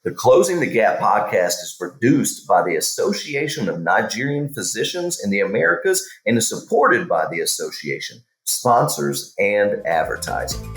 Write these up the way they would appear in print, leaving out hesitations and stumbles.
The Closing the Gap podcast is produced by the Association of Nigerian Physicians in the Americas and is supported by the association, sponsors, and advertising.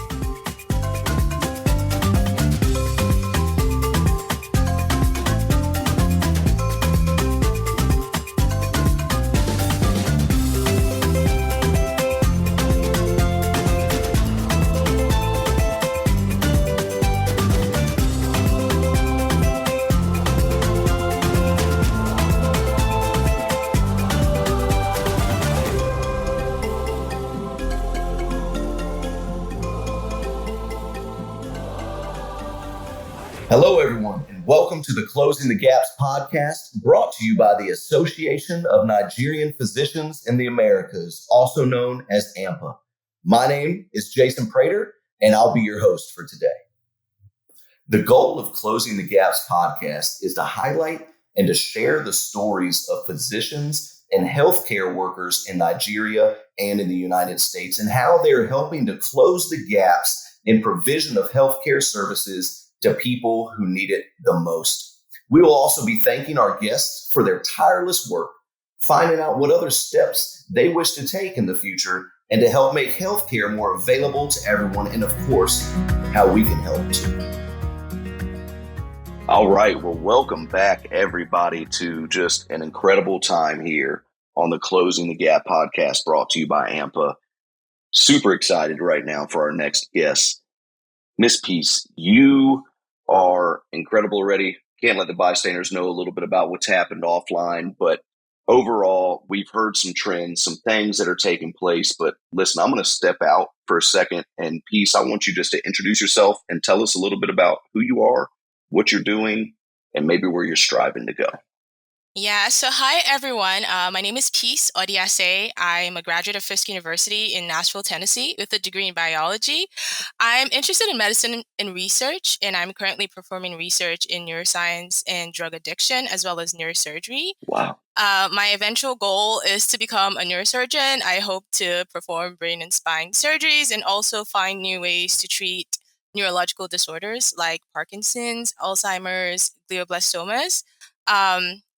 Hello, everyone, and welcome to the Closing the Gaps podcast, brought to you by the Association of Nigerian Physicians in the Americas, also known as ANPA. My name is Jason Prater, and I'll be your host for today. The goal of Closing the Gaps podcast is to highlight and to share the stories of physicians and healthcare workers in Nigeria and in the United States and how they're helping to close the gaps in provision of healthcare services to people who need it the most. We will also be thanking our guests for their tireless work, finding out what other steps they wish to take in the future, and to help make healthcare more available to everyone, and of course, how we can help too. All right, well, welcome back, everybody, to just an incredible time here on the Closing the Gap podcast brought to you by ANPA. Super excited right now for our next guest. Miss Peace, you are incredible already. Can't let the bystanders know a little bit about what's happened offline, but overall, we've heard some trends, some things that are taking place. But listen, I'm going to step out for a second. And Peace, I want you just to introduce yourself and tell us a little bit about who you are, what you're doing, and maybe where you're striving to go. Yeah, so hi everyone. My name is Peace Odiase. I'm a graduate of Fisk University in Nashville, Tennessee, with a degree in biology. I'm interested in medicine and research, and I'm currently performing research in neuroscience and drug addiction, as well as neurosurgery. Wow. My eventual goal is to become a neurosurgeon. I hope to perform brain and spine surgeries and also find new ways to treat neurological disorders like Parkinson's, Alzheimer's, glioblastomas.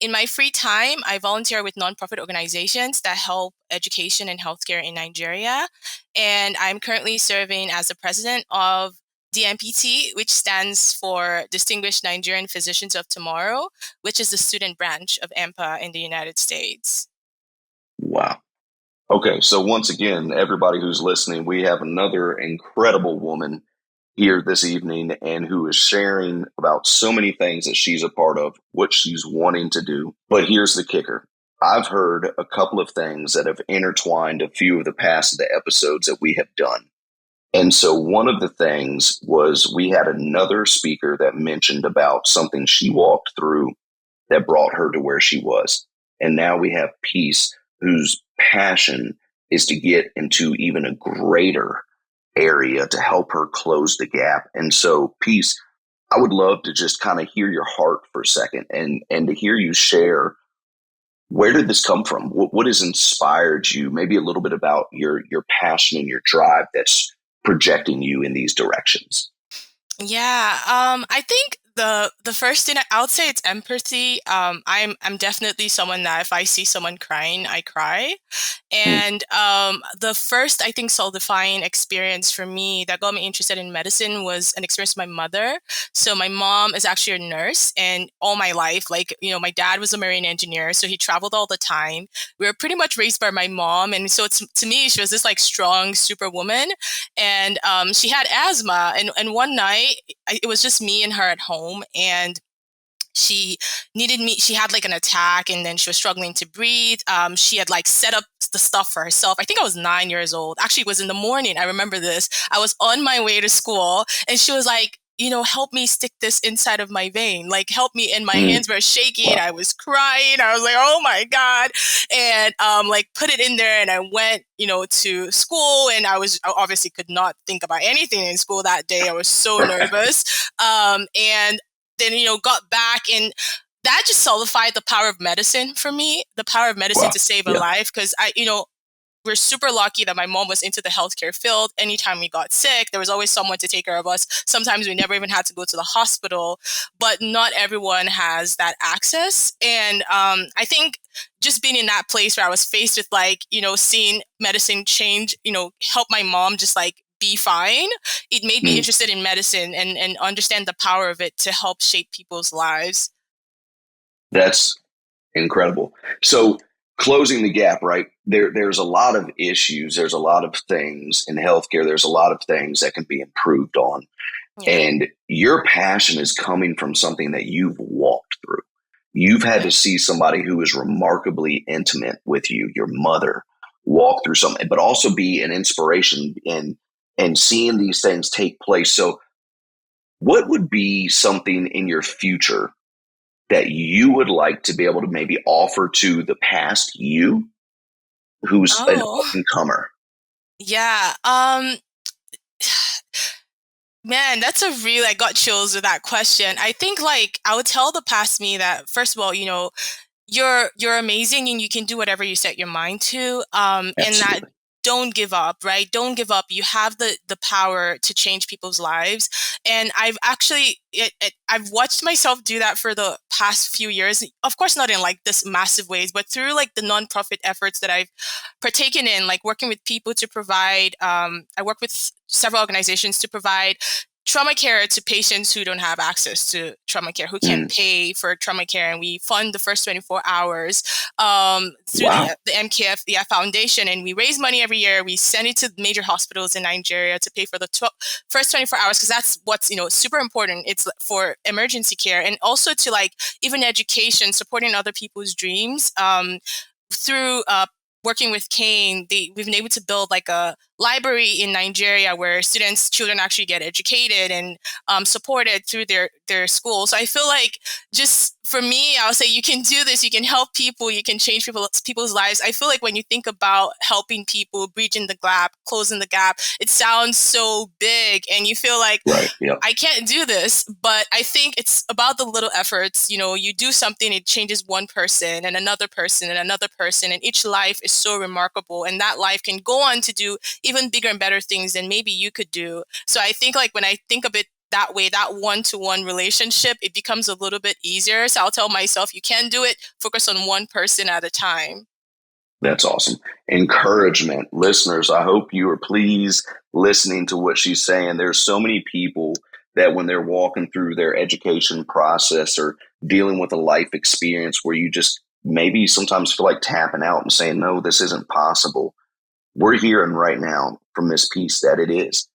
In my free time, I volunteer with nonprofit organizations that help education and healthcare in Nigeria. And I'm currently serving as the president of DNPT, which stands for Distinguished Nigerian Physicians of Tomorrow, which is the student branch of ANPA in the United States. Wow. Okay, so once again, everybody who's listening, we have another incredible woman here this evening and who is sharing about so many things that she's a part of, what she's wanting to do. But here's the kicker. I've heard a couple of things that have intertwined a few of the past episodes that we have done. And so one of the things was we had another speaker that mentioned about something she walked through that brought her to where she was. And now we have Peace, whose passion is to get into even a greater area to help her close the gap. And so, Peace, I would love to just kind of hear your heart for a second and to hear you share, where did this come from? What has inspired you? Maybe a little bit about your passion and your drive that's projecting you in these directions. Yeah, I think the first thing I would say it's empathy. I'm definitely someone that if I see someone crying, I cry. And the first, I think, soul-defying experience for me that got me interested in medicine was an experience with my mother. So my mom is actually a nurse, and all my life, my dad was a marine engineer, so he traveled all the time. We were pretty much raised by my mom, and so to me, she was this strong superwoman, and she had asthma, and one night it was just me and her at home. And she needed me. She had an attack, and then she was struggling to breathe. She had set up the stuff for herself. I think I was 9 years old. Actually, it was in the morning. I remember this. I was on my way to school, and she was like, help me stick this inside of my vein. Help me. And my hands were shaking. I was crying. I was like, oh my God. And put it in there. And I went, to school, and I obviously could not think about anything in school that day. I was so nervous. And then, got back, and that just solidified the power of medicine for me, the power of medicine to save a life. Because we're super lucky that my mom was into the healthcare field. Anytime we got sick, there was always someone to take care of us. Sometimes we never even had to go to the hospital, but not everyone has that access. And I think just being in that place where I was faced with like, seeing medicine change, help my mom just like be fine, it made me interested in medicine and understand the power of it to help shape people's lives. That's incredible. So closing the gap, right? There's a lot of issues. There's a lot of things in healthcare. There's a lot of things that can be improved on. Yeah. And your passion is coming from something that you've walked through. You've had to see somebody who is remarkably intimate with you, your mother, walk through something, but also be an inspiration and seeing these things take place. So what would be something in your future that you would like to be able to maybe offer to the past you who's an up and comer? Yeah. Man, that's a really, I got chills with that question. I think like I would tell the past me that, first of all, you're amazing and you can do whatever you set your mind to. And that don't give up, right? Don't give up. You have the power to change people's lives. And I've actually, I've watched myself do that for the past few years. Of course, not in like this massive ways, but through like the nonprofit efforts that I've partaken in, like working with people to provide, I work with several organizations to provide trauma care to patients who don't have access to trauma care, who can't pay for trauma care. And we fund the first 24 hours through the MKF Foundation. And we raise money every year. We send it to major hospitals in Nigeria to pay for the first 24 hours, because that's what's, super important. It's for emergency care, and also to like even education, supporting other people's dreams through working with Kane. We've been able to build like a library in Nigeria where children actually get educated and supported through their school. So I feel like, just for me, I'll say you can do this. You can help people. You can change people's lives. I feel like when you think about helping people, bridging the gap, closing the gap, it sounds so big, and you feel like, I can't do this. But I think it's about the little efforts. You do something, it changes one person and another person and another person, and each life is so remarkable, and that life can go on to do even bigger and better things than maybe you could do. So I think like when I think of it that way, that one-to-one relationship, it becomes a little bit easier. So I'll tell myself, you can do it. Focus on one person at a time. That's awesome. Encouragement. Listeners, I hope you are pleased listening to what she's saying. There's so many people that when they're walking through their education process or dealing with a life experience where you just maybe sometimes feel like tapping out and saying, no, this isn't possible. We're hearing right now from this piece that it is.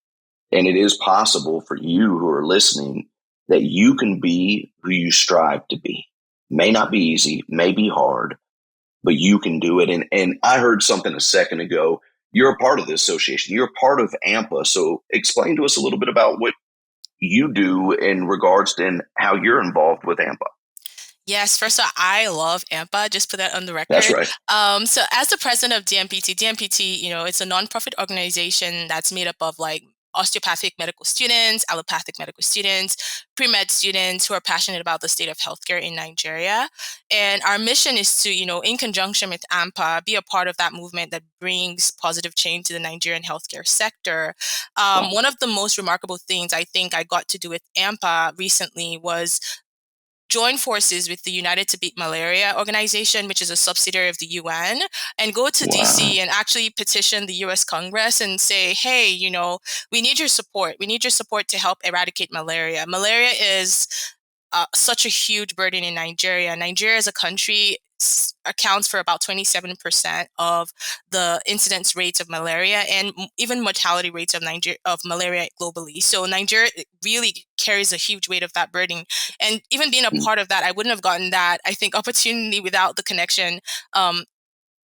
And it is possible for you who are listening that you can be who you strive to be. May not be easy, may be hard, but you can do it. And I heard something a second ago. You're a part of the association. You're a part of ANPA. So explain to us a little bit about what you do in regards to how you're involved with ANPA. Yes, first of all, I love ANPA. Just put that on the record. That's right. So as the president of DNPT, it's a nonprofit organization that's made up of like osteopathic medical students, allopathic medical students, pre-med students who are passionate about the state of healthcare in Nigeria. And our mission is to, in conjunction with ANPA, be a part of that movement that brings positive change to the Nigerian healthcare sector. One of the most remarkable things I think I got to do with ANPA recently was join forces with the United to Beat Malaria organization, which is a subsidiary of the UN, and go to DC and actually petition the US Congress and say, hey, we need your support. We need your support to help eradicate malaria. Malaria is such a huge burden in Nigeria. Nigeria as a country accounts for about 27% of the incidence rates of malaria and even mortality rates of malaria globally. So Nigeria really carries a huge weight of that burden. And even being a part of that, I wouldn't have gotten that, I think, opportunity without the connection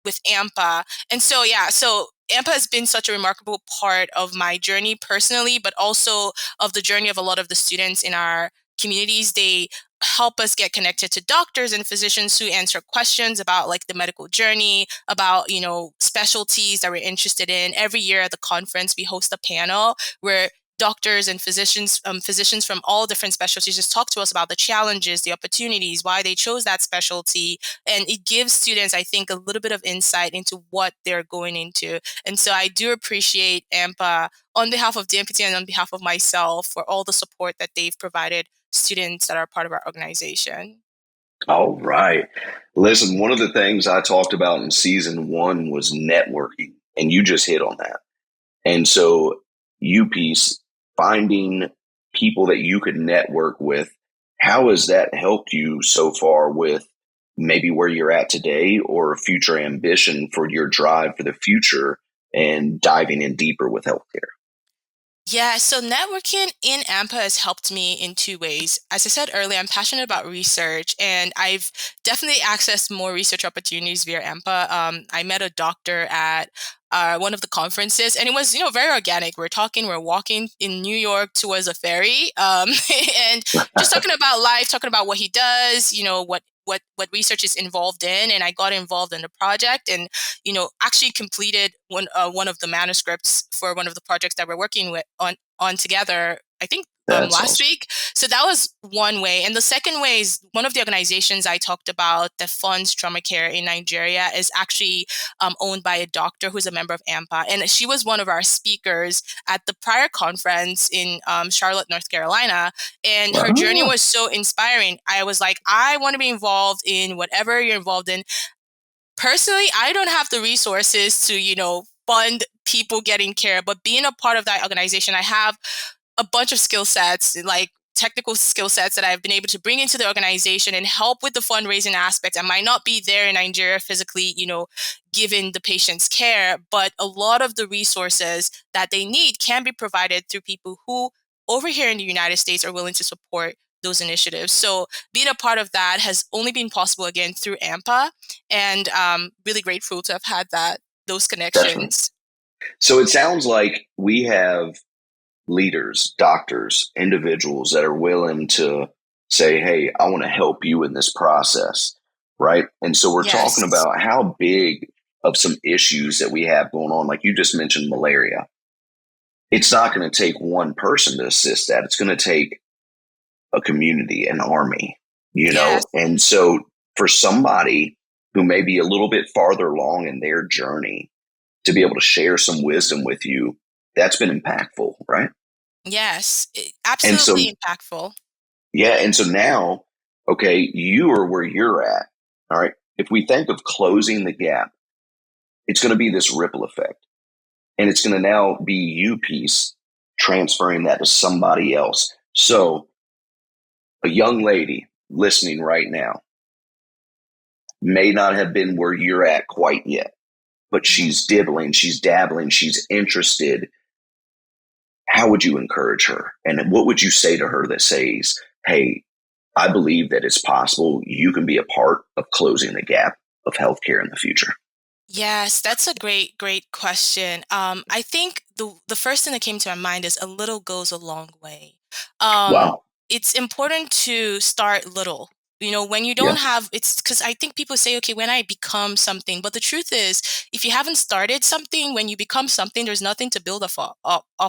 with ANPA. And so, so ANPA has been such a remarkable part of my journey personally, but also of the journey of a lot of the students in our communities. They help us get connected to doctors and physicians who answer questions about like the medical journey, about, specialties that we're interested in. Every year at the conference, we host a panel where doctors and physicians from all different specialties just talk to us about the challenges, the opportunities, why they chose that specialty. And it gives students, I think, a little bit of insight into what they're going into. And so I do appreciate ANPA on behalf of DNPT and on behalf of myself for all the support that they've provided students that are part of our organization. All right. Listen, one of the things I talked about in season 1 was networking, and you just hit on that. And so, piece, finding people that you could network with, how has that helped you so far with maybe where you're at today or future ambition for your drive for the future and diving in deeper with healthcare? Yeah, so networking in ANPA has helped me in 2 ways. As I said earlier, I'm passionate about research, and I've definitely accessed more research opportunities via ANPA. I met a doctor at one of the conferences, and it was, very organic. We're walking in New York towards a ferry, and just talking about life, talking about what he does, what research is involved in, and I got involved in the project, and actually completed one of the manuscripts for one of the projects that we're working with on together, I think That's last awesome. week. So that was one way. And the second way is one of the organizations I talked about that funds trauma care in Nigeria is actually owned by a doctor who's a member of ANPA. And she was one of our speakers at the prior conference in Charlotte, North Carolina. And her journey was so inspiring. I was like, I want to be involved in whatever you're involved in. Personally, I don't have the resources to, fund people getting care, but being a part of that organization, I have a bunch of skill sets, like technical skill sets that I've been able to bring into the organization and help with the fundraising aspect. I might not be there in Nigeria physically, giving the patients care, but a lot of the resources that they need can be provided through people who over here in the United States are willing to support those initiatives. So being a part of that has only been possible again through ANPA, and really grateful to have had those Definitely. connections. So it sounds like we have leaders, doctors, individuals that are willing to say, hey, I want to help you in this process, right? And so we're talking Yes. about how big of some issues that we have going on. Like you just mentioned, malaria. It's not going to take one person to assist that. It's going to take a community, an army, Yes. And so for somebody who may be a little bit farther along in their journey to be able to share some wisdom with you, that's been impactful, right? Yes. And so, Absolutely impactful. yeah. And so now, okay, you are where you're at. All right. If we think of closing the gap, it's going to be this ripple effect. And it's going to now be you piece transferring that to somebody else. So a young lady listening right now may not have been where you're at quite yet, but she's dibbling, she's dabbling, she's interested. How would you encourage her? And what would you say to her that says, hey, I believe that it's possible you can be a part of closing the gap of healthcare in the future? Yes, that's a great, great question. I think the first thing that came to my mind is a little goes a long way. Um, Wow. it's important to start little. When you don't Yeah. have, it's because I think people say, okay, when I become something, but the truth is, if you haven't started something, when you become something, there's nothing to build off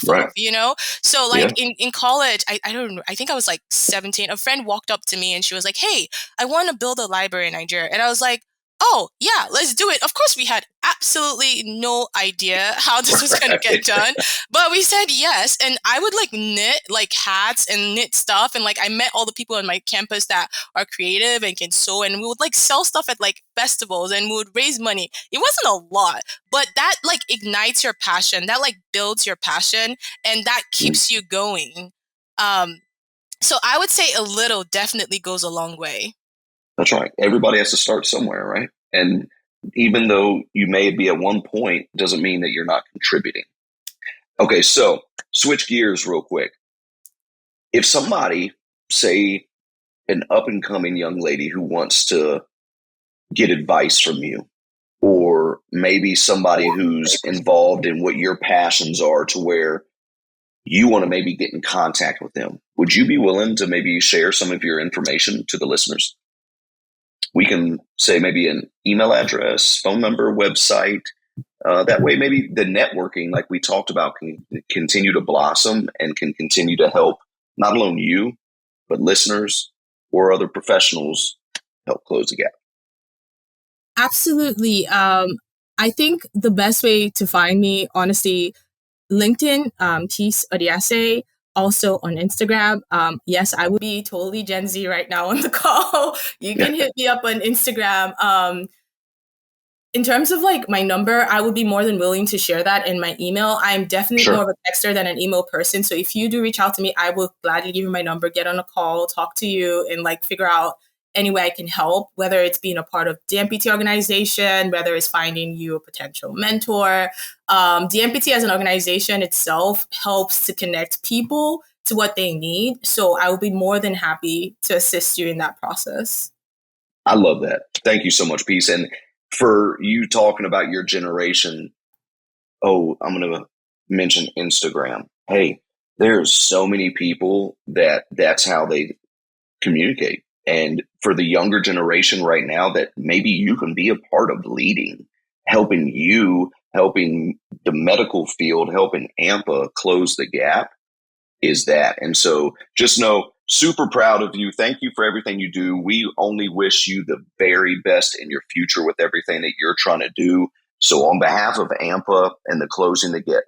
Right. of. So like Yeah. in college, I don't know, I think I was like 17. A friend walked up to me and she was like, hey, I want to build a library in Nigeria. And I was like, oh, yeah, let's do it. Of course, we had absolutely no idea how this was going to get done, but we said yes. And I would like knit like hats and knit stuff. And like I met all the people on my campus that are creative and can sew. And we would like sell stuff at like festivals and we would raise money. It wasn't a lot, but that like ignites your passion, that like builds your passion, and that Mm, keeps you going. Um, so I would say a little definitely goes a long way. that's right. Everybody has to start somewhere, right? And even though you may be at one point, doesn't mean that you're not contributing. Okay, so switch gears real quick. If somebody, say, an up and coming young lady who wants to get advice from you, or maybe somebody who's involved in what your passions are to where you want to maybe get in contact with them, would you be willing to maybe share some of your information to the listeners? We can say maybe an email address, phone number, website, That way, maybe the networking, like we talked about, can continue to blossom and can continue to help not alone you, but listeners or other professionals help close the gap. Absolutely. I think the best way to find me, honestly, LinkedIn, Odiase, also on Instagram. Yes, I would be totally Gen Z right now on the call. You can hit me up on Instagram. In terms of like my number, I would be more than willing to share that in my email. I'm definitely more of a texter than an email person. So if you do reach out to me, I will gladly give you my number, get on a call, talk to you, and like figure out any way I can help, whether it's being a part of DNPT organization, whether it's finding you a potential mentor. DNPT as an organization itself helps to connect people to what they need. So I will be more than happy to assist you in that process. I love that. Thank you so much, Peace. And for you talking about your generation, I'm going to mention Instagram. Hey, there's so many people that's how they communicate. And for the younger generation right now, that maybe you can be a part of leading, helping the medical field, helping ANPA close the gap is that. And so just know, super proud of you. Thank you for everything you do. We only wish you the very best in your future with everything that you're trying to do. So on behalf of ANPA and the Closing the Gap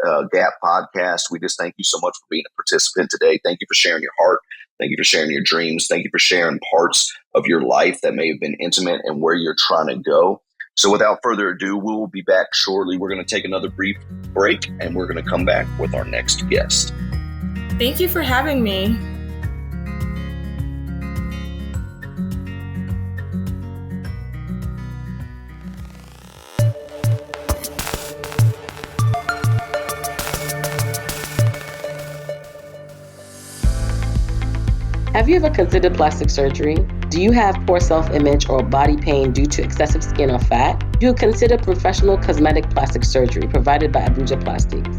podcast, we just thank you so much for being a participant today. Thank you for sharing your heart. Thank you for sharing your dreams. Thank you for sharing parts of your life that may have been intimate and where you're trying to go. So without further ado, we will be back shortly. We're going to take another brief break and we're going to come back with our next guest. Thank you for having me. Have you ever considered plastic surgery? Do you have poor self-image or body pain due to excessive skin or fat? Do you consider professional cosmetic plastic surgery provided by Abuja Plastics?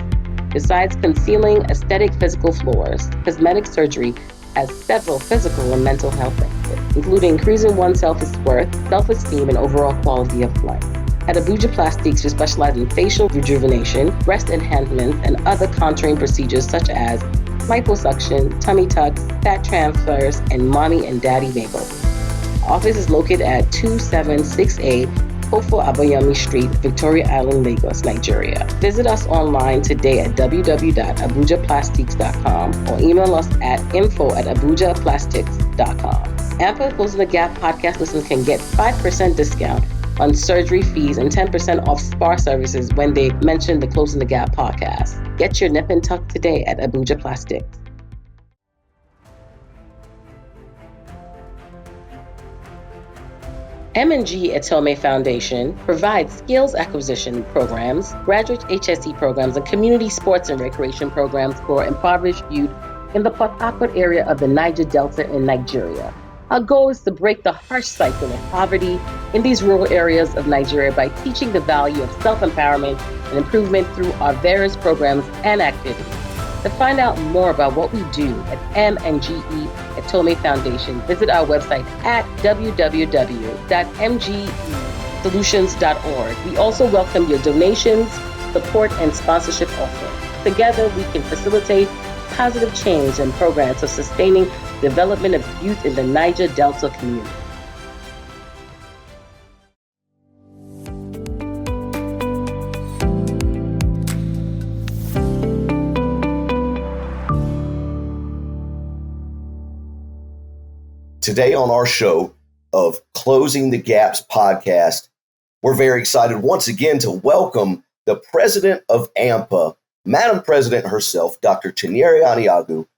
Besides concealing aesthetic physical flaws, cosmetic surgery has several physical and mental health benefits, including increasing one's self-worth, self-esteem, and overall quality of life. At Abuja Plastics, we specialize in facial rejuvenation, breast enhancements, and other contouring procedures such as liposuction, tummy tucks, fat transfers, and mommy and daddy makeover. Our office is located at 2768 Kofo Aboyami Street, Victoria Island, Lagos, Nigeria. Visit us online today at www.abujaplastics.com or email us at info@abujaplastics.com. ANPA Closing the Gap podcast listeners can get 5% discount on surgery fees and 10% off spa services when they mention the Closing the Gap podcast. Get your nip and tuck today at Abuja Plastics. M&G Etome Foundation provides skills acquisition programs, graduate HSE programs, and community sports and recreation programs for impoverished youth in the Port Harcourt area of the Niger Delta in Nigeria. Our goal is to break the harsh cycle of poverty in these rural areas of Nigeria by teaching the value of self-empowerment and improvement through our various programs and activities. To find out more about what we do at M&GE Etome Foundation, visit our website at www.mgesolutions.org. We also welcome your donations, support, and sponsorship offerings. Together, we can facilitate positive change and programs for sustaining development of youth in the Niger Delta community. Today on our show of Closing the Gaps podcast, we're very excited once again to welcome the president of ANPA, Madam President herself, Dr. Chinyere Anyaogu,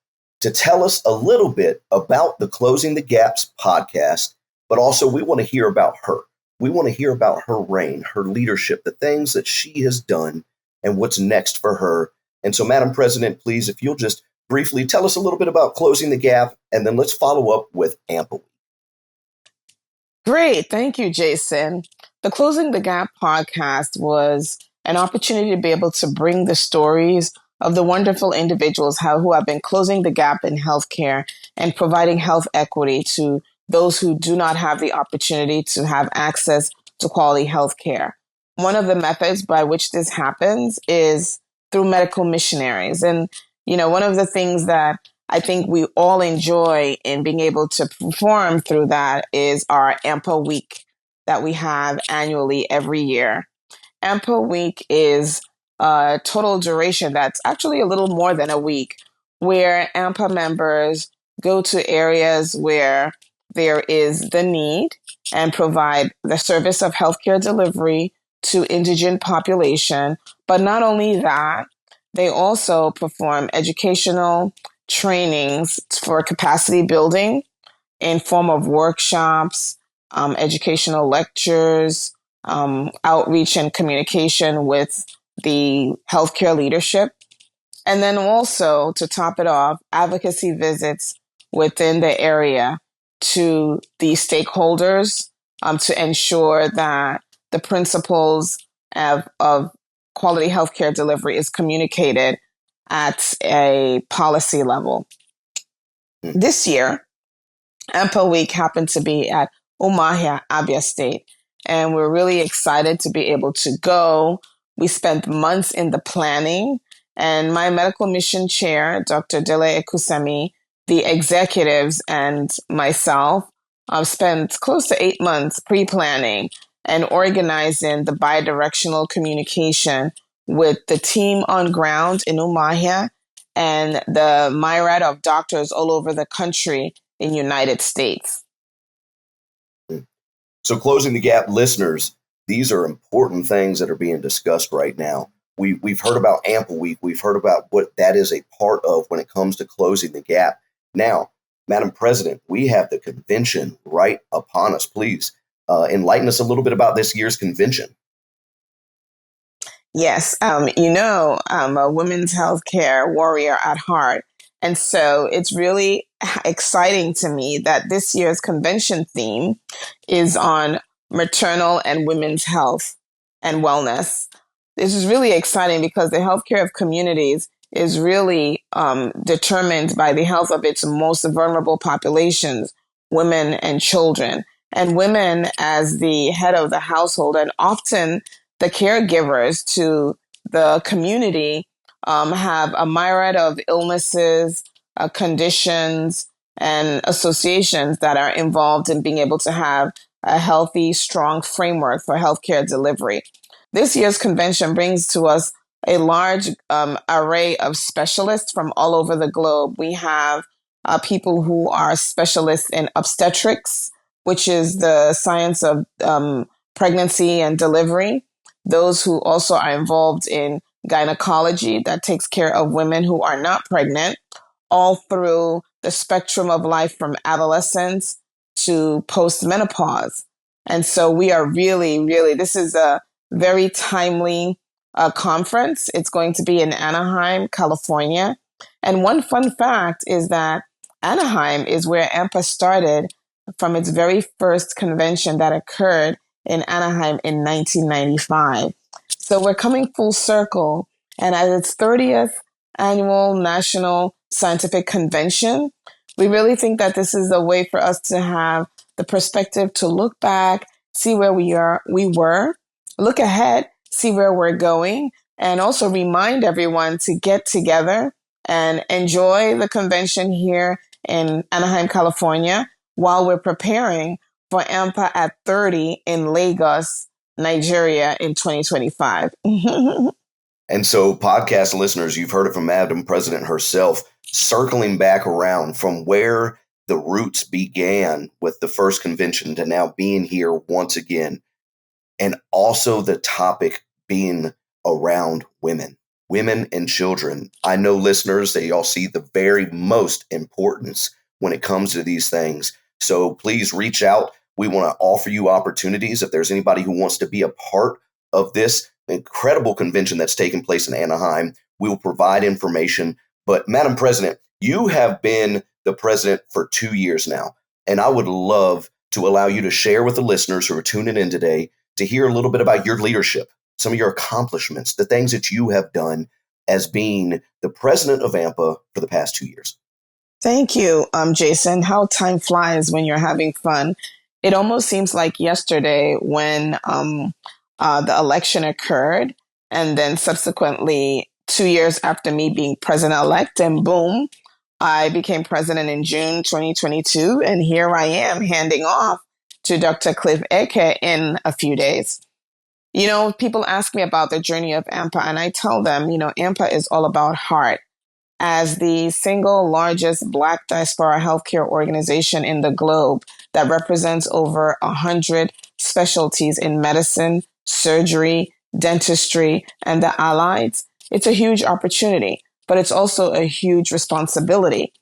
to tell us a little bit about the Closing the Gaps podcast, but also we want to hear about her. We want to hear about her reign, her leadership, the things that she has done and what's next for her. And so, Madam President, please, if you'll just briefly tell us a little bit about Closing the Gap, and then let's follow up with ANPA. Great. Thank you, Jason. The Closing the Gap podcast was an opportunity to be able to bring the stories of the wonderful individuals who have been closing the gap in healthcare and providing health equity to those who do not have the opportunity to have access to quality healthcare. one of the methods by which this happens is through medical missionaries. And, one of the things that I think we all enjoy in being able to perform through that is our ANPA week that we have annually every year. ANPA week is a total duration that's actually a little more than a week, where ANPA members go to areas where there is the need and provide the service of healthcare delivery to indigent population. But not only that, they also perform educational trainings for capacity building in form of workshops, educational lectures, outreach and communication with the healthcare leadership. And then also, to top it off, advocacy visits within the area to the stakeholders to ensure that the principles of quality healthcare delivery is communicated at a policy level. This year, ANPA Week happened to be at Umuahia, Abia State, and we're really excited to be able to go. We spent months in the planning, and my medical mission chair, Dr. Dele Ekusemi, the executives, and myself spent close to 8 months pre-planning and organizing the bidirectional communication with the team on ground in Umuahia and the myriad of doctors all over the country in United States. So Closing the Gap listeners, these are important things that are being discussed right now. We've heard about ANPA Week. We've heard about what that is a part of when it comes to closing the gap. Now, Madam President, we have the convention right upon us. Please enlighten us a little bit about this year's convention. Yes, I'm a women's healthcare warrior at heart. And so it's really exciting to me that this year's convention theme is on maternal and women's health and wellness. This is really exciting because the healthcare of communities is really determined by the health of its most vulnerable populations, women and children. And women as the head of the household and often the caregivers to the community have a myriad of illnesses, conditions, and associations that are involved in being able to have a healthy, strong framework for healthcare delivery. This year's convention brings to us a large array of specialists from all over the globe. We have people who are specialists in obstetrics, which is the science of pregnancy and delivery. Those who also are involved in gynecology, that takes care of women who are not pregnant, all through the spectrum of life from adolescence to postmenopause. And so we are really, this is a very timely conference. It's going to be in Anaheim, California. And one fun fact is that Anaheim is where ANPA started from its very first convention that occurred in Anaheim in 1995. So we're coming full circle. And at its 30th annual National Scientific Convention, we really think that this is a way for us to have the perspective to look back, see where we were, look ahead, see where we're going, and also remind everyone to get together and enjoy the convention here in Anaheim, California, while we're preparing for ANPA at 30 in Lagos, Nigeria in 2025. And so, podcast listeners, you've heard it from Madam President herself, circling back around from where the roots began with the first convention to now being here once again. And also the topic being around women and children. I know listeners, they all see the very most importance when it comes to these things. So please reach out. We want to offer you opportunities. If there's anybody who wants to be a part of this incredible convention that's taking place in Anaheim, we will provide information. But Madam President, you have been the president for 2 years now, and I would love to allow you to share with the listeners who are tuning in today to hear a little bit about your leadership, some of your accomplishments, the things that you have done as being the president of ANPA for the past 2 years. Thank you, Jason. How time flies when you're having fun. It almost seems like yesterday when the election occurred, and then subsequently 2 years after me being president-elect, and boom, I became president in June 2022, and here I am handing off to Dr. Cliff Eke in a few days. People ask me about the journey of ANPA, and I tell them, ANPA is all about heart. As the single largest Black diaspora healthcare organization in the globe that represents over 100 specialties in medicine, surgery, dentistry, and the allied, it's a huge opportunity, but it's also a huge responsibility.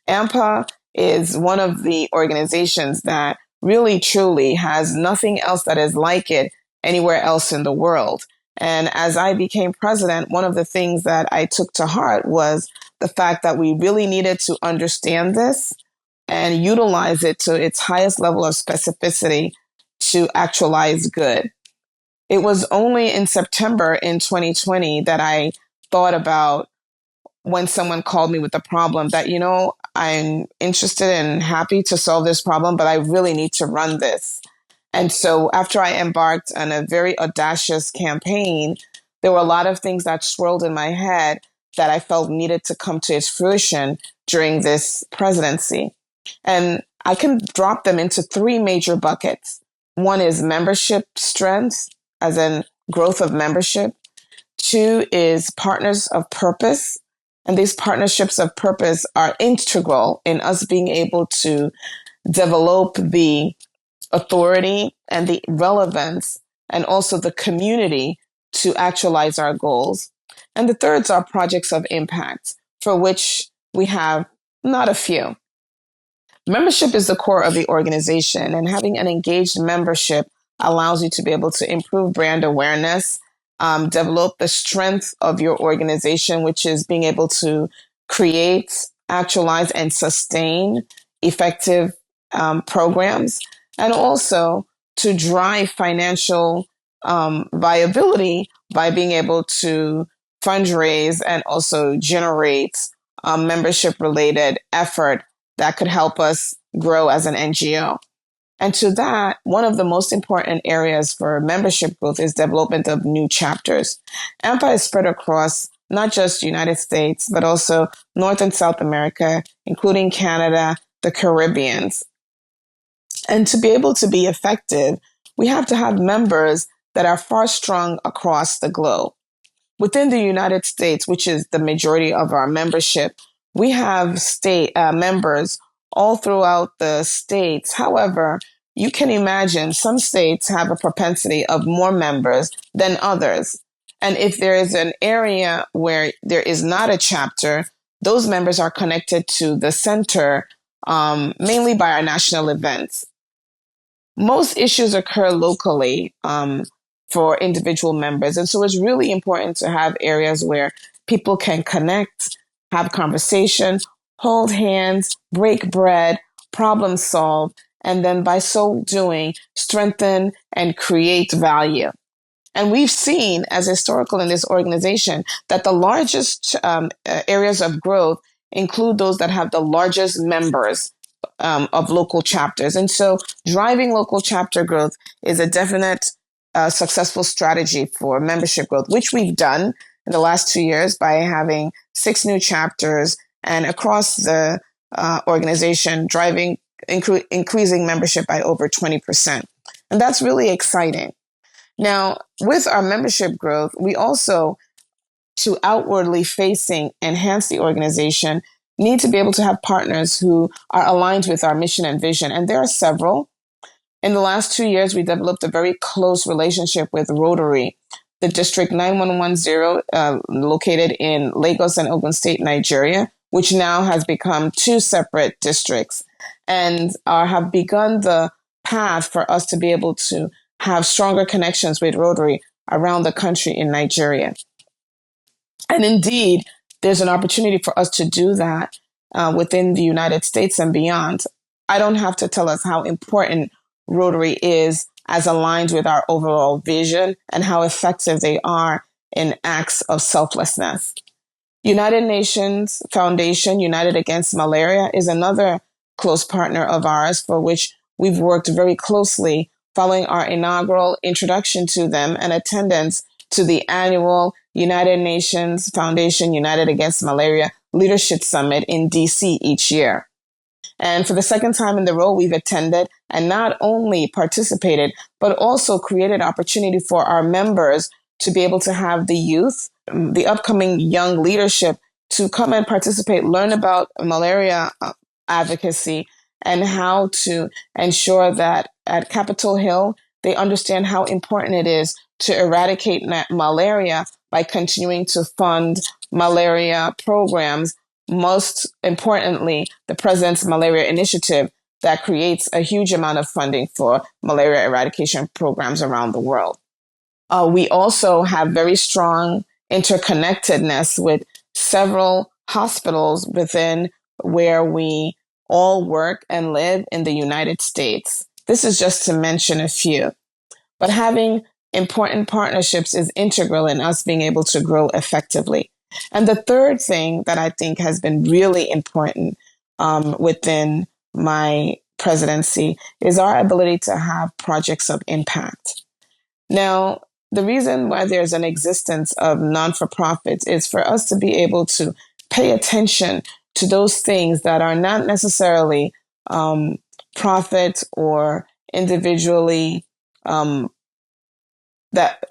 ANPA is one of the organizations that really truly has nothing else that is like it anywhere else in the world. And as I became president, one of the things that I took to heart was the fact that we really needed to understand this and utilize it to its highest level of specificity to actualize good. It was only in September in 2020 that I thought about, when someone called me with a problem, that, I'm interested and happy to solve this problem, but I really need to run this. And so after I embarked on a very audacious campaign, there were a lot of things that swirled in my head that I felt needed to come to its fruition during this presidency. And I can drop them into three major buckets. One is membership strength, as in growth of membership. Two is partners of purpose. And these partnerships of purpose are integral in us being able to develop the authority and the relevance and also the community to actualize our goals. And the third are projects of impact, for which we have not a few. Membership is the core of the organization, and having an engaged membership allows you to be able to improve brand awareness, develop the strength of your organization, which is being able to create, actualize, and sustain effective programs, and also to drive financial viability by being able to fundraise and also generate membership-related effort that could help us grow as an NGO. And to that, one of the most important areas for membership growth is development of new chapters. ANPA is spread across not just the United States, but also North and South America, including Canada, the Caribbean. And to be able to be effective, we have to have members that are far strong across the globe. Within the United States, which is the majority of our membership, we have state members all throughout the states. However, you can imagine some states have a propensity of more members than others. And if there is an area where there is not a chapter, those members are connected to the center, mainly by our national events. Most issues occur locally for individual members. And so it's really important to have areas where people can connect, have conversation, hold hands, break bread, problem solve, and then by so doing, strengthen and create value. And we've seen, as historical in this organization, that the largest areas of growth include those that have the largest members of local chapters. And so driving local chapter growth is a definite successful strategy for membership growth, which we've done in the last 2 years by having 6 new chapters and across the organization driving, increasing membership by over 20%. And that's really exciting. Now, with our membership growth, we also, to outwardly facing enhance the organization, need to be able to have partners who are aligned with our mission and vision. And there are several. In the last 2 years, we developed a very close relationship with Rotary, the District 9110, located in Lagos and Ogun State, Nigeria, which now has become 2 separate districts, and have begun the path for us to be able to have stronger connections with Rotary around the country in Nigeria. And indeed, there's an opportunity for us to do that within the United States and beyond. I don't have to tell us how important Rotary is as aligned with our overall vision and how effective they are in acts of selflessness. United Nations Foundation, United Against Malaria, is another close partner of ours for which we've worked very closely following our inaugural introduction to them and attendance to the annual United Nations Foundation United Against Malaria Leadership Summit in DC each year. And for the second time in the row, we've attended and not only participated, but also created opportunity for our members to be able to have the youth, the upcoming young leadership, to come and participate, learn about malaria advocacy and how to ensure that at Capitol Hill, they understand how important it is to eradicate malaria by continuing to fund malaria programs. Most importantly, the President's Malaria Initiative that creates a huge amount of funding for malaria eradication programs around the world. We also have very strong interconnectedness with several hospitals within where we all work and live in the United States. This is just to mention a few. But having important partnerships is integral in us being able to grow effectively. And the third thing that I think has been really important within my presidency is our ability to have projects of impact. Now, the reason why there's an existence of non-for-profits is for us to be able to pay attention to those things that are not necessarily profit or individually that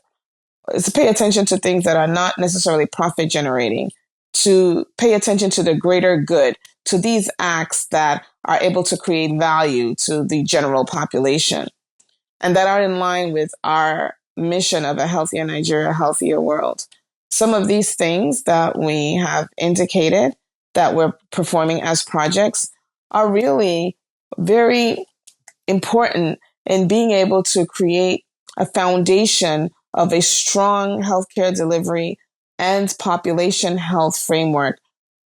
is to pay attention to things that are not necessarily profit generating, to pay attention to the greater good, to these acts that are able to create value to the general population, and that are in line with our mission of a healthier Nigeria, healthier world. Some of these things that we have indicated that we're performing as projects are really very important in being able to create a foundation of a strong healthcare delivery and population health framework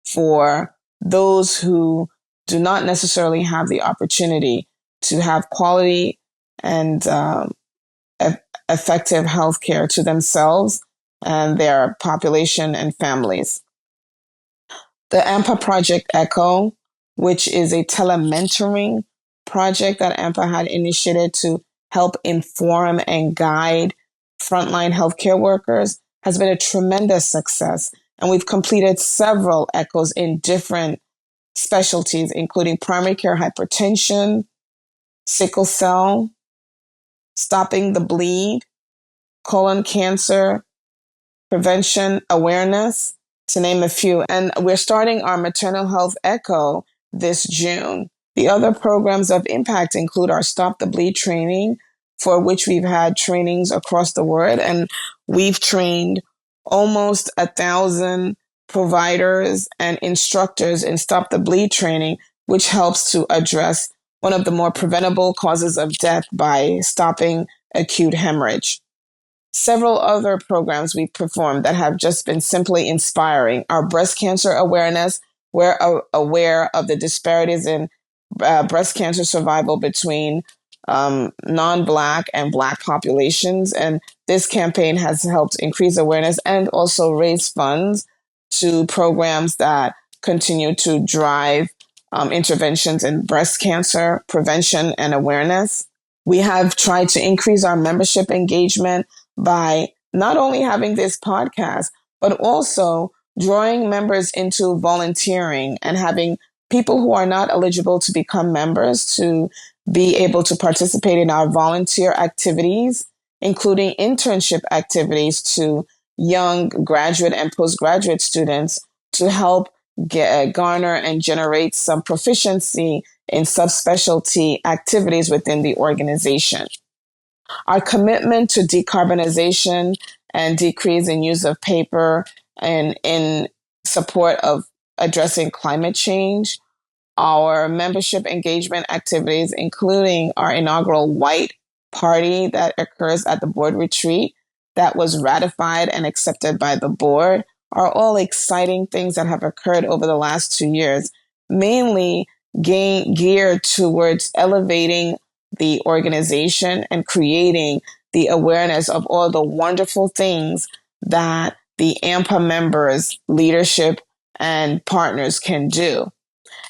for those who do not necessarily have the opportunity to have quality and effective healthcare to themselves and their population and families. The ANPA Project ECHO, which is a telementoring project that ANPA had initiated to help inform and guide frontline healthcare workers, has been a tremendous success. And we've completed several ECHOs in different specialties, including primary care hypertension, sickle cell, stopping the bleed, colon cancer, prevention awareness, to name a few. And we're starting our maternal health ECHO this June. The other programs of impact include our Stop the Bleed training, for which we've had trainings across the world. And we've trained almost 1,000 providers and instructors in Stop the Bleed training, which helps to address one of the more preventable causes of death by stopping acute hemorrhage. Several other programs we've performed that have just been simply inspiring are breast cancer awareness. We're aware of the disparities in breast cancer survival between non-Black and Black populations. And this campaign has helped increase awareness and also raise funds to programs that continue to drive interventions in breast cancer prevention and awareness. We have tried to increase our membership engagement by not only having this podcast, but also drawing members into volunteering and having people who are not eligible to become members to be able to participate in our volunteer activities, including internship activities to young graduate and postgraduate students to help garner and generate some proficiency in subspecialty activities within the organization. Our commitment to decarbonization and decrease in use of paper and in support of addressing climate change, our membership engagement activities, including our inaugural white party that occurs at the board retreat that was ratified and accepted by the board, are all exciting things that have occurred over the last 2 years, mainly geared towards elevating the organization and creating the awareness of all the wonderful things that the ANPA members, leadership, and partners can do.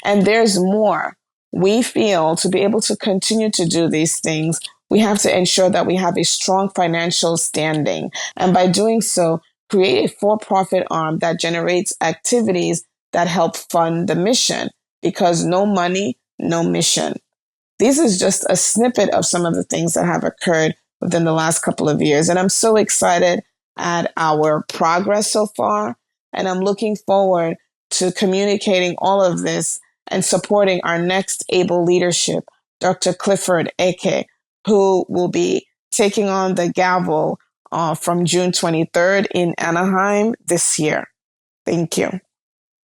And there's more. We feel to be able to continue to do these things, we have to ensure that we have a strong financial standing. And by doing so, create a for-profit arm that generates activities that help fund the mission, because no money, no mission. This is just a snippet of some of the things that have occurred within the last couple of years. And I'm so excited at our progress so far. And I'm looking forward to communicating all of this and supporting our next able leadership, Dr. Clifford Eke, who will be taking on the gavel from June 23rd in Anaheim this year. Thank you.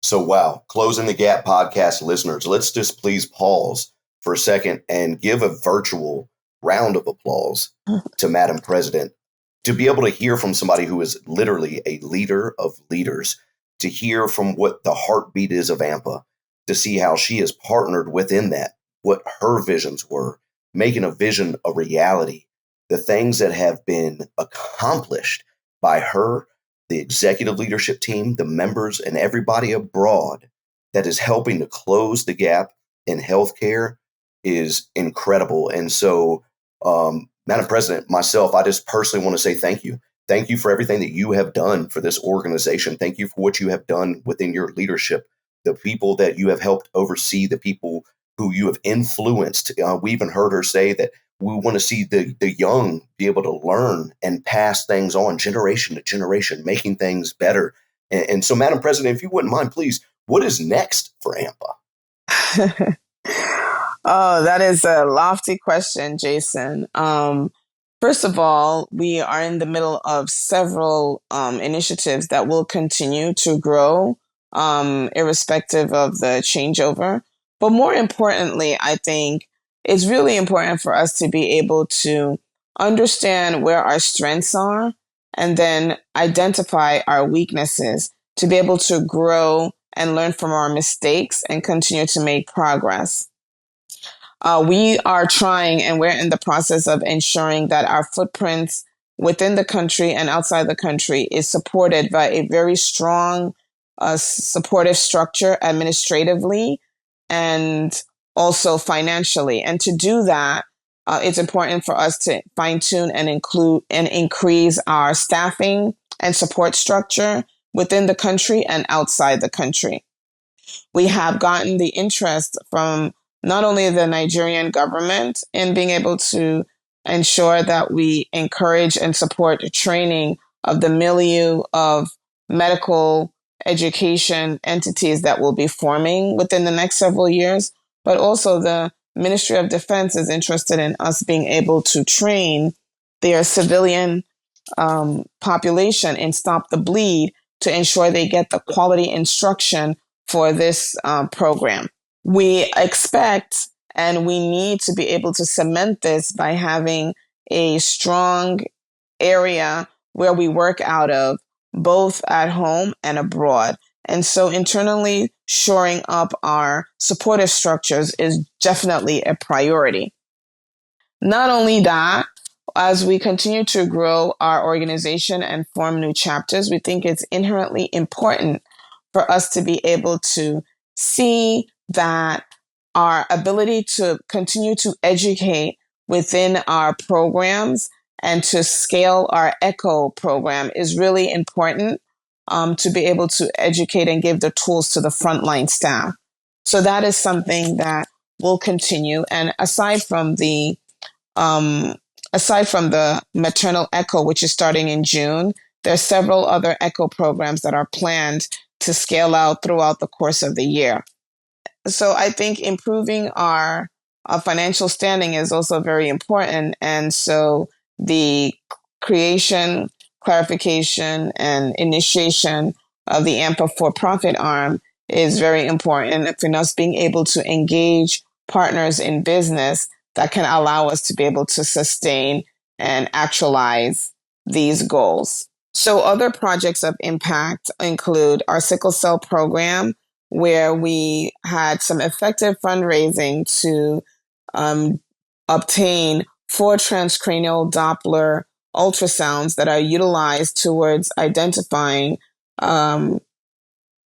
So, wow, Closing the Gap podcast listeners, let's just please pause for a second and give a virtual round of applause to Madam President. To be able to hear from somebody who is literally a leader of leaders, to hear from what the heartbeat is of ANPA, to see how she has partnered within that, what her visions were, making a vision a reality, the things that have been accomplished by her, the executive leadership team, the members, and everybody abroad that is helping to close the gap in healthcare is incredible. And so, Madam President, myself, I just personally want to say thank you. Thank you for everything that you have done for this organization. Thank you for what you have done within your leadership, the people that you have helped oversee, the people who you have influenced. We even heard her say that we want to see the young be able to learn and pass things on generation to generation, making things better. And so, Madam President, if you wouldn't mind, please, what is next for ANPA? Oh, that is a lofty question, Jason. First of all, we are in the middle of several initiatives that will continue to grow, irrespective of the changeover. But more importantly, I think it's really important for us to be able to understand where our strengths are and then identify our weaknesses to be able to grow and learn from our mistakes and continue to make progress. We are trying, and we're in the process of ensuring that our footprints within the country and outside the country is supported by a very strong supportive structure administratively and also financially. And to do that, it's important for us to fine-tune and include and increase our staffing and support structure within the country and outside the country. We have gotten the interest from not only the Nigerian government in being able to ensure that we encourage and support the training of the milieu of medical education entities that will be forming within the next several years, but also the Ministry of Defense is interested in us being able to train their civilian population in Stop the Bleed to ensure they get the quality instruction for this program. We expect and we need to be able to cement this by having a strong area where we work out of, both at home and abroad. And so internally shoring up our supportive structures is definitely a priority. Not only that, as we continue to grow our organization and form new chapters, we think it's inherently important for us to be able to see that our ability to continue to educate within our programs and to scale our ECHO program is really important to be able to educate and give the tools to the frontline staff. So that is something that will continue. And aside from the maternal ECHO, which is starting in June, there are several other ECHO programs that are planned to scale out throughout the course of the year. So I think improving our financial standing is also very important. And so the creation, clarification, and initiation of the ANPA for-profit arm is very important in us being able to engage partners in business that can allow us to be able to sustain and actualize these goals. So other projects of impact include our sickle cell program, where we had some effective fundraising to obtain 4 transcranial Doppler ultrasounds that are utilized towards identifying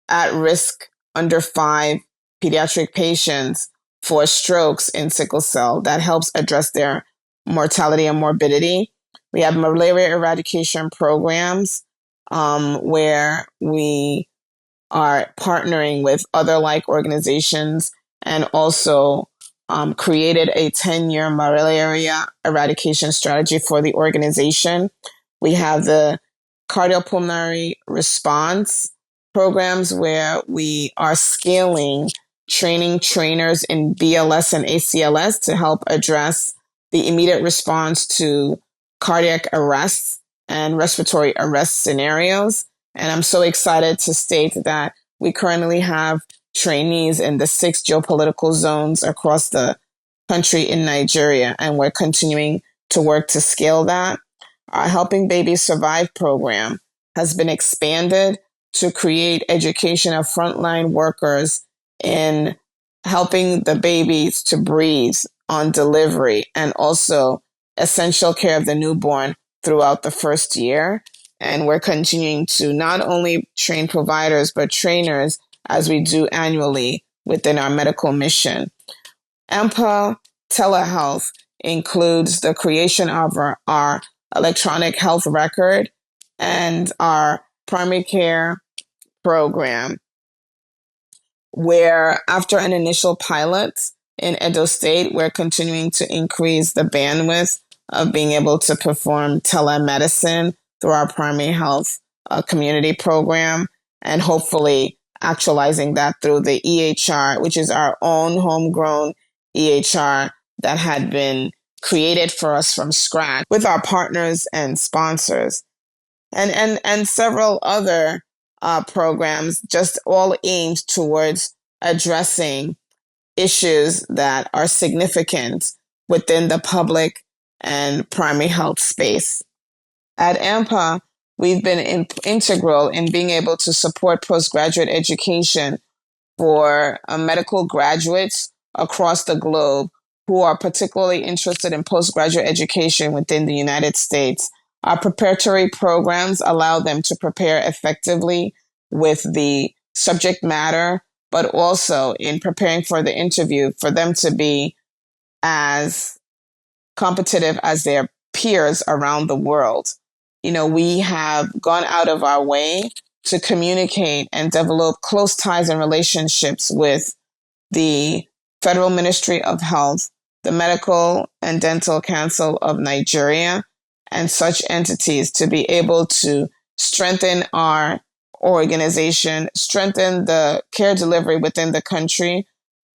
at-risk under 5 pediatric patients for strokes in sickle cell that helps address their mortality and morbidity. We have malaria eradication programs where we are partnering with other like organizations, and also created a 10-year malaria eradication strategy for the organization. We have the cardiopulmonary response programs where we are scaling training trainers in BLS and ACLS to help address the immediate response to cardiac arrests and respiratory arrest scenarios. And I'm so excited to state that we currently have trainees in the 6 geopolitical zones across the country in Nigeria, and we're continuing to work to scale that. Our Helping Babies Survive program has been expanded to create education of frontline workers in helping the babies to breathe on delivery, and also essential care of the newborn throughout the first year. And we're continuing to not only train providers, but trainers as we do annually within our medical mission. ANPA telehealth includes the creation of our electronic health record and our primary care program, where after an initial pilot in Edo State, we're continuing to increase the bandwidth of being able to perform telemedicine through our primary health community program, and hopefully actualizing that through the EHR, which is our own homegrown EHR that had been created for us from scratch with our partners and sponsors, and several other programs, just all aimed towards addressing issues that are significant within the public and primary health space. At ANPA, we've been integral in being able to support postgraduate education for medical graduates across the globe who are particularly interested in postgraduate education within the United States. Our preparatory programs allow them to prepare effectively with the subject matter, but also in preparing for the interview, for them to be as competitive as their peers around the world. We have gone out of our way to communicate and develop close ties and relationships with the Federal Ministry of Health, the Medical and Dental Council of Nigeria, and such entities to be able to strengthen our organization, strengthen the care delivery within the country,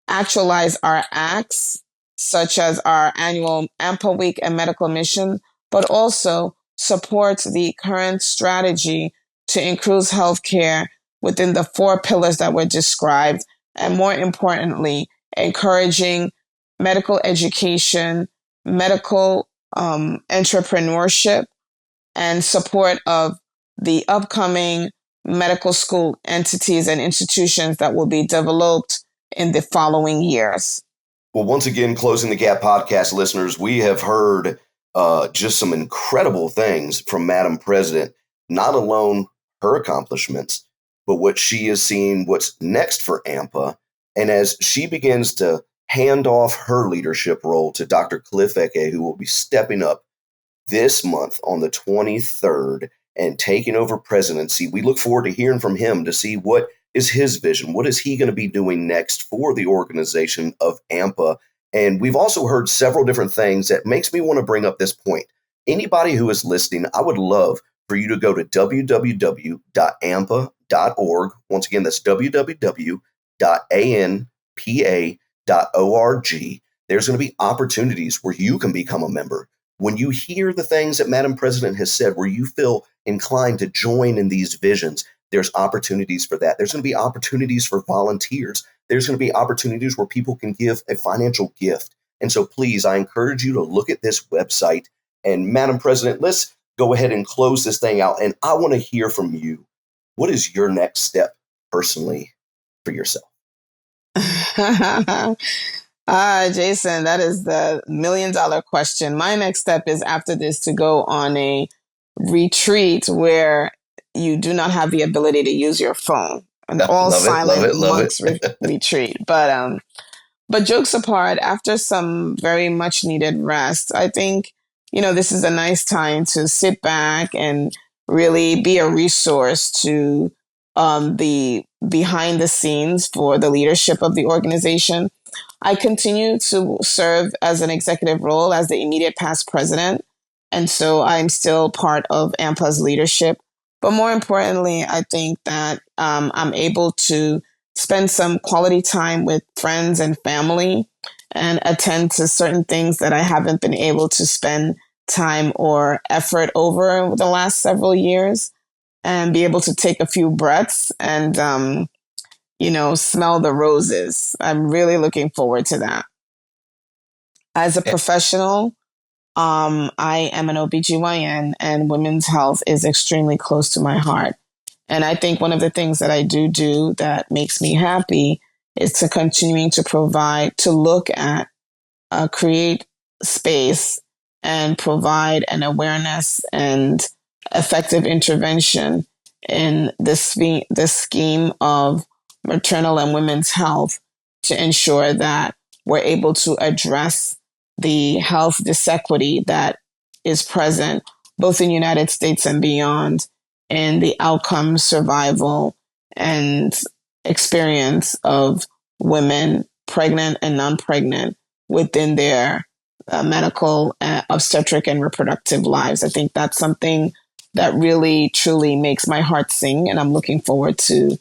actualize our acts, such as our annual ANPA Week and Medical Mission, but also support the current strategy to increase healthcare within the 4 pillars that were described, and more importantly, encouraging medical education, medical entrepreneurship, and support of the upcoming medical school entities and institutions that will be developed in the following years. Well, once again, Closing the Gap podcast listeners, we have heard just some incredible things from Madam President, not alone her accomplishments, but what she is seeing, what's next for ANPA. And as she begins to hand off her leadership role to Dr. Cliff Eke, who will be stepping up this month on the 23rd and taking over presidency, we look forward to hearing from him to see what is his vision. What is he going to be doing next for the organization of ANPA? And we've also heard several different things that makes me want to bring up this point. Anybody who is listening, I would love for you to go to www.anpa.org. Once again, that's www.anpa.org. There's going to be opportunities where you can become a member. When you hear the things that Madam President has said, where you feel inclined to join in these visions, there's opportunities for that. There's going to be opportunities for volunteers. There's going to be opportunities where people can give a financial gift. And so please, I encourage you to look at this website. And Madam President, let's go ahead and close this thing out. And I want to hear from you. What is your next step personally for yourself? Jason, that is the $1 million question. My next step is after this to go on a retreat where you do not have the ability to use your phone. An all silent monks retreat. But But jokes apart, after some very much needed rest, I think, this is a nice time to sit back and really be a resource to the behind the scenes for the leadership of the organization. I continue to serve as an executive role as the immediate past president. And so I'm still part of ANPA's leadership. But more importantly, I think that I'm able to spend some quality time with friends and family and attend to certain things that I haven't been able to spend time or effort over the last several years, and be able to take a few breaths and, smell the roses. I'm really looking forward to that. As a professional, I am an OBGYN, and women's health is extremely close to my heart. And I think one of the things that I do that makes me happy is to continuing to look at, create space and provide an awareness and effective intervention in this scheme of maternal and women's health to ensure that we're able to address the health disequity that is present both in the United States and beyond in the outcome, survival, and experience of women, pregnant and non-pregnant, within their medical, obstetric, and reproductive lives. I think that's something that really, truly makes my heart sing, and I'm looking forward to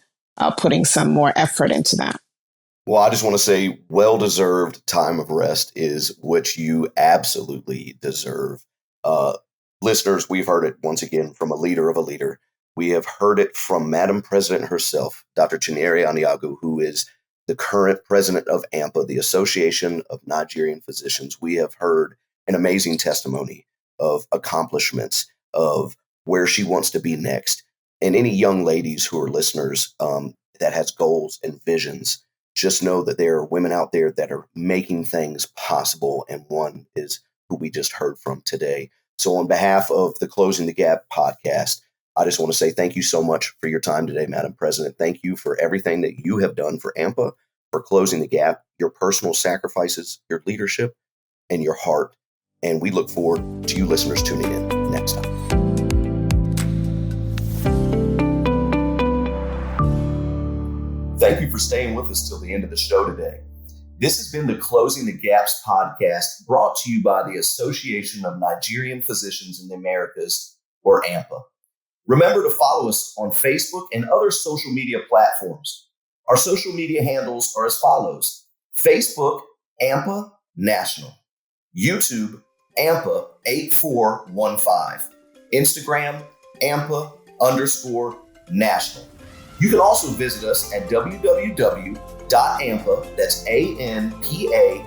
putting some more effort into that. Well, I just want to say well-deserved time of rest is what you absolutely deserve. Listeners, we've heard it once again from a leader of a leader. We have heard it from Madam President herself, Dr. Chinyere Anyaogu, who is the current president of ANPA, the Association of Nigerian Physicians. We have heard an amazing testimony of accomplishments, of where she wants to be next. And any young ladies who are listeners that has goals and visions, just know that there are women out there that are making things possible. And one is who we just heard from today. So on behalf of the Closing the Gap podcast, I just want to say thank you so much for your time today, Madam President. Thank you for everything that you have done for ANPA, for Closing the Gap, your personal sacrifices, your leadership, and your heart. And we look forward to you listeners tuning in next time. Thank you for staying with us till the end of the show today. This has been the Closing the Gaps podcast, brought to you by the Association of Nigerian Physicians in the Americas, or ANPA. Remember to follow us on Facebook and other social media platforms. Our social media handles are as follows: Facebook, ANPA National; YouTube, ANPA 8415; Instagram, ANPA_National. You can also visit us at www.anpa, that's ANPA.org,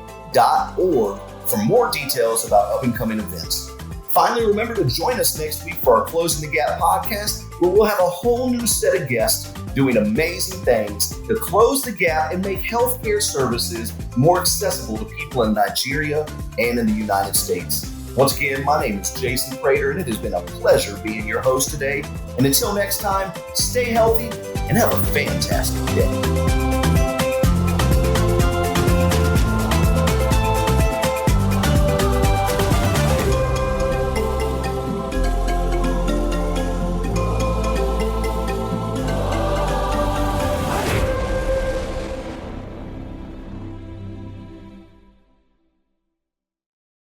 for more details about up-and-coming events. Finally, remember to join us next week for our Closing the Gap podcast, where we'll have a whole new set of guests doing amazing things to close the gap and make healthcare services more accessible to people in Nigeria and in the United States. Once again, my name is Jason Prater, and it has been a pleasure being your host today. And until next time, stay healthy and have a fantastic day.